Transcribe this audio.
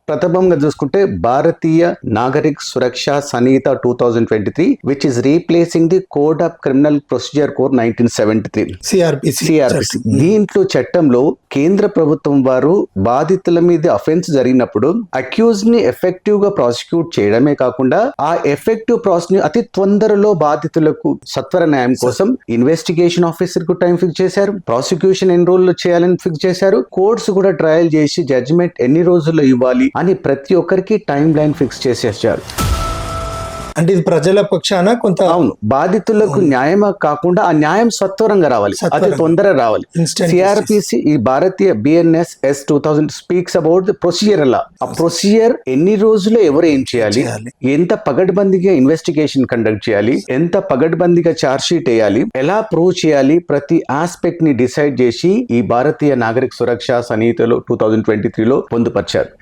ప్రథమంగా చూసుకుంటే భారతీయ నాగరిక సురక్ష సనీత 2023 which is replacing the code of criminal procedure code 1973 CrPC. దీంట్లో చట్టంలో కేంద్ర ప్రభుత్వం వారు బాధితుల మీద అఫెన్స్ జరిగినప్పుడు అక్యూజ్ ని ఎఫెక్టివ్ గా ప్రాసిక్యూట్ చేయడమే కాకుండా ఆ ఎఫెక్టివ్ ప్రాసెస్ ని అతి తొందరలో బాధితులకు సత్వర న్యాయం కోసం ఇన్వెస్టిగేషన్ ఆఫీసర్ కు టైం ఫిక్స్ చేశారు, ప్రాసిక్యూషన్ ఎన్ని రోజుల్లో చేయాలని ఫిక్స్ చేశారు, కోర్ట్స్ కూడా ట్రయల్ చేసి జడ్జిమెంట్ ఎన్ని రోజుల్లో ఇవ్వాలి అని ప్రతి ఒక్కరికి టైం లైన్ ఫిక్స్ చేసేసారు. అంటే ఇది ప్రజల పక్షాన కొంత అవును, బాధితులకు న్యాయం కాకుండా ఆ న్యాయం సత్వరంగా రావాలి, అతి తొందరగా రావాలి. సిఆర్పిసి ఈ భారతీయ BNSS 2000 speaks about the procedure. అలా ఆ ప్రొసీజర్ ఎన్ని రోజుల్లో ఎవరు ఏం చేయాలి, ఎంత పగడ్బందీగా ఇన్వెస్టిగేషన్ కండక్ట్ చేయాలి, ఎంత పగడ్బందీగా ఛార్జ్ షీట్ వేయాలి, ఎలా ప్రూవ్ చేయాలి, ప్రతి ఆస్పెక్ట్ ని డిసైడ్ చేసి ఈ భారతీయ నాగరిక సురక్ష సనీతలో 2023లో పొందుపరిచారు.